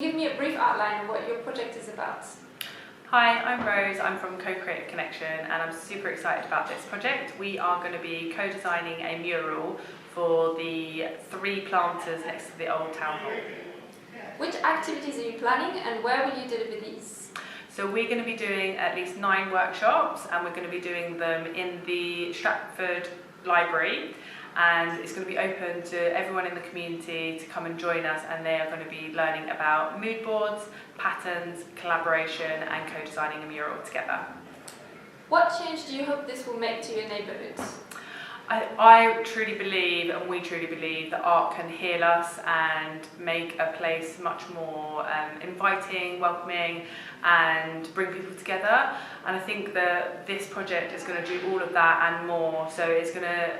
Give me a brief outline of what your project is about. Hi, I'm Rose, I'm from Co-Creative Connection and I'm super excited about this project. We are going to be co-designing a mural for the 3 planters next to the old town hall. Which activities are you planning and where will you deliver these? So we're going to be doing at least 9 workshops and we're going to be doing them in the Stratford library, and it's going to be open to everyone in the community to come and join us, and they are going to be learning about mood boards, patterns, collaboration and co-designing a mural together. What change do you hope this will make to your neighbourhood? I truly believe, and we truly believe, that art can heal us and make a place much more inviting, welcoming and bring people together. And I think that this project is going to do all of that and more. So it's going to,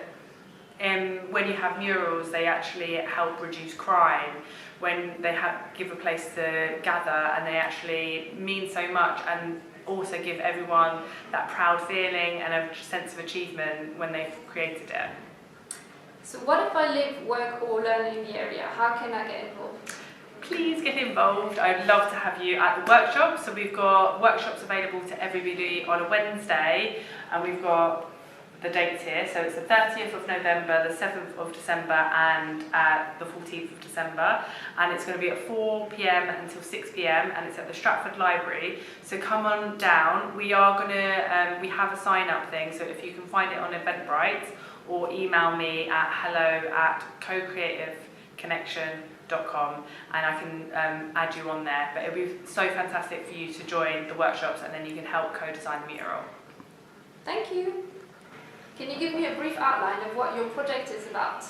when you have murals, they actually help reduce crime. When they give a place to gather, and they actually mean so much and also give everyone that proud feeling and a sense of achievement when they've created it. So what if I live, work or learn in the area? How can I get involved? Please get involved. I'd love to have you at the workshop. So we've got workshops available to everybody on a Wednesday, and we've got the dates here. So it's the 30th of November, the 7th of December and the 14th of December, and it's going to be at 4 p.m. until 6 p.m. and it's at the Stratford library. So come on down. We are going to we have a sign up thing, so if you can find it on Eventbrite or email me at hello@co-creativeconnection.com and I can add you on there. But it would be so fantastic for you to join the workshops, and then you can help co-design the mural. Thank you. Can you give me a brief outline of what your project is about?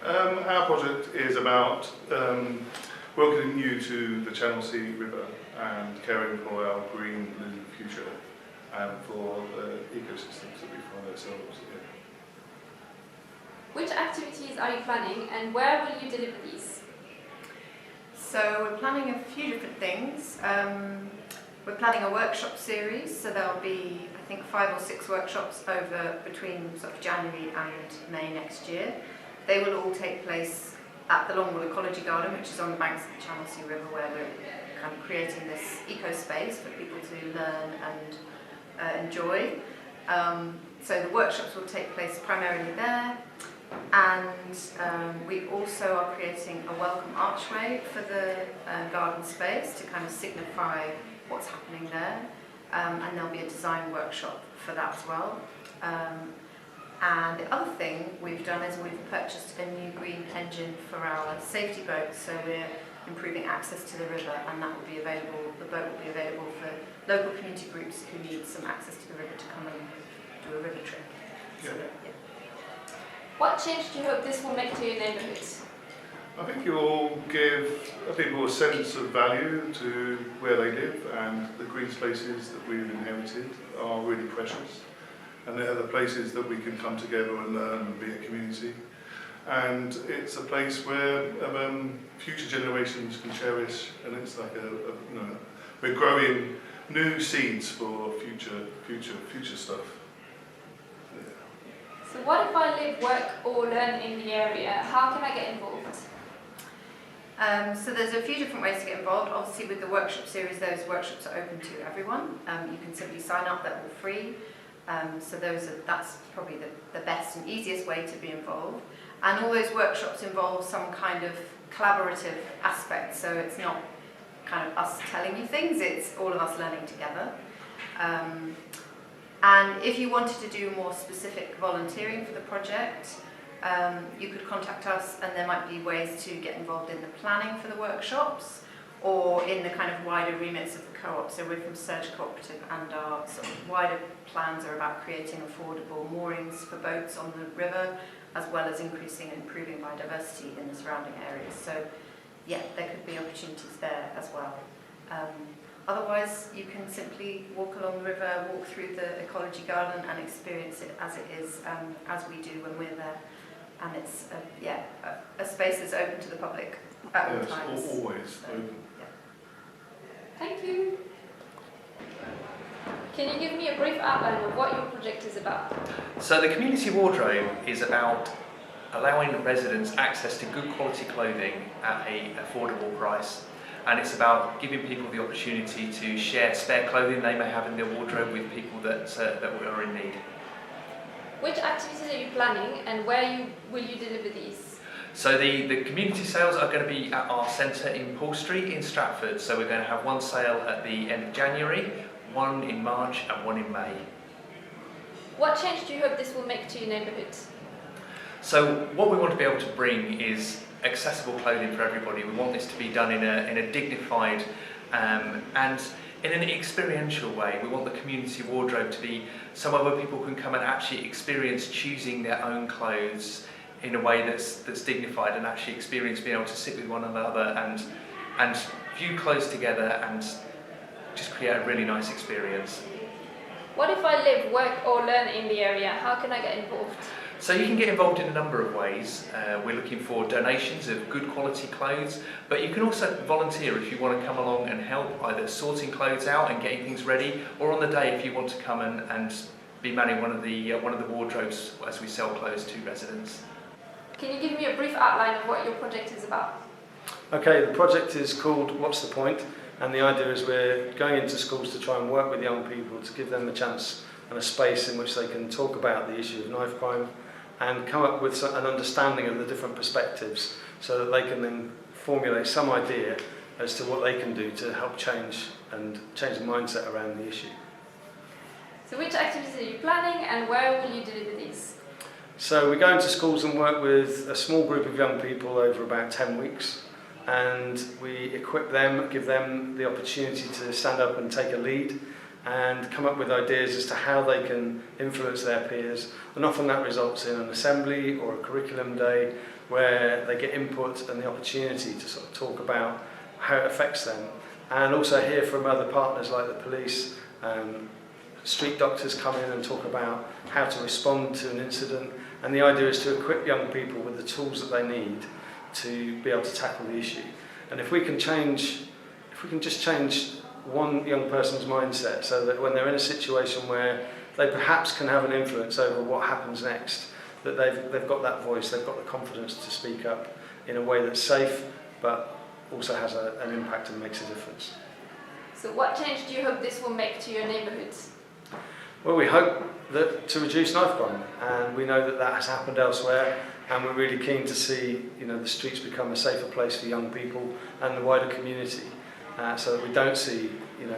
Our project is about welcoming you to the Channel-Sea River and caring for our green blue future and for the ecosystems that we find ourselves in. Which activities are you planning and where will you deliver these? So we're planning a few different things. We're planning a workshop series, so there'll be, I think, 5 or 6 workshops over between sort of January and May next year. They will all take place at the Longwall Ecology Garden, which is on the banks of the Channel-Sea River, where we're kind of creating this eco-space for people to learn and enjoy. So the workshops will take place primarily there, and we also are creating a welcome archway for the garden space to kind of signify what's happening there, and there'll be a design workshop for that as well. And the other thing we've done is we've purchased a new green engine for our safety boat, so we're improving access to the river, and that will be available. The boat will be available for local community groups who need some access to the river to come and do a river trip. Yeah. So, yeah. What change do you hope this will make to your neighbourhood? I think it will give people a sense of value to where they live, and the green spaces that we've inherited are really precious, and they're the places that we can come together and learn and be a community, and it's a place where future generations can cherish, and it's like we're growing new seeds for future stuff. Yeah. So what if I live, work or learn in the area? How can I get involved? So there's a few different ways to get involved. Obviously with the workshop series, those workshops are open to everyone. You can simply sign up, they're all free. So that's probably the best and easiest way to be involved. And all those workshops involve some kind of collaborative aspect, so it's not kind of us telling you things, it's all of us learning together. And if you wanted to do more specific volunteering for the project, you could contact us, and there might be ways to get involved in the planning for the workshops or in the kind of wider remits of the co-op. So we're from Surge Cooperative, and our sort of wider plans are about creating affordable moorings for boats on the river, as well as increasing and improving biodiversity in the surrounding areas. So yeah, there could be opportunities there as well. Otherwise, you can simply walk along the river, walk through the ecology garden and experience it as it is, as we do when we're there. And it's a space that's open to the public at all times. It's always open. Yeah. Thank you. Can you give me a brief outline of what your project is about? So the community wardrobe is about allowing residents access to good quality clothing at an affordable price. and it's about giving people the opportunity to share spare clothing they may have in their wardrobe with people that are in need. Which activities are you planning and where will you deliver these? So the community sales are going to be at our centre in Paul Street in Stratford. So we're going to have one sale at the end of January, one in March and one in May. What change do you hope this will make to your neighbourhood? So what we want to be able to bring is accessible clothing for everybody. We want this to be done in a dignified and in an experiential way. We want the community wardrobe to be somewhere where people can come and actually experience choosing their own clothes in a way that's dignified, and actually experience being able to sit with one another and view clothes together and just create a really nice experience. What if I live, work or learn in the area? How can I get involved? So you can get involved in a number of ways. We're looking for donations of good quality clothes, but you can also volunteer if you want to come along and help either sorting clothes out and getting things ready, or on the day if you want to come and be manning one of the wardrobes as we sell clothes to residents. Can you give me a brief outline of what your project is about? Okay, the project is called What's the Point? And the idea is we're going into schools to try and work with young people to give them a chance and a space in which they can talk about the issue of knife crime and come up with an understanding of the different perspectives so that they can then formulate some idea as to what they can do to help change the mindset around the issue. So which activities are you planning and where will you deliver these? So we go into schools and work with a small group of young people over about 10 weeks, and we equip them, give them the opportunity to stand up and take a lead and come up with ideas as to how they can influence their peers, and often that results in an assembly or a curriculum day where they get input and the opportunity to sort of talk about how it affects them, and also hear from other partners like the police. Street doctors come in and talk about how to respond to an incident, and the idea is to equip young people with the tools that they need to be able to tackle the issue. And if we can just change one young person's mindset so that when they're in a situation where they perhaps can have an influence over what happens next, that they've got that voice, they've got the confidence to speak up in a way that's safe but also has an impact and makes a difference. So what change do you hope this will make to your neighbourhoods? Well, we hope that to reduce knife crime, and we know that has happened elsewhere, and we're really keen to see the streets become a safer place for young people and the wider community, so that we don't see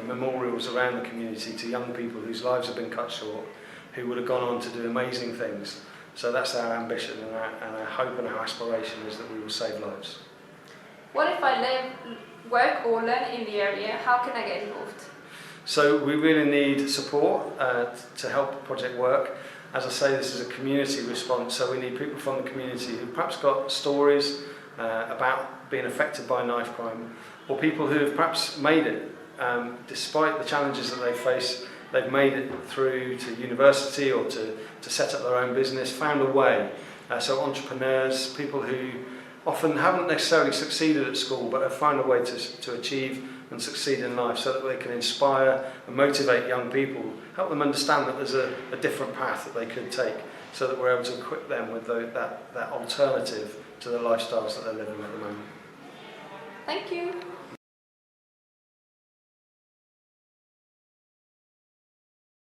memorials around the community to young people whose lives have been cut short, who would have gone on to do amazing things. So that's our ambition and our hope and our aspiration is that we will save lives. What if I live, work or learn in the area? How can I get involved? So we really need support to help the project work. As I say, this is a community response, so we need people from the community who've perhaps got stories about being affected by knife crime, or people who have perhaps made it. Despite the challenges that they face, they've made it through to university or to set up their own business, found a way. So entrepreneurs, people who often haven't necessarily succeeded at school but have found a way to achieve and succeed in life, so that they can inspire and motivate young people, help them understand that there's a different path that they could take, so that we're able to equip them with that alternative to the lifestyles that they're living at the moment. Thank you.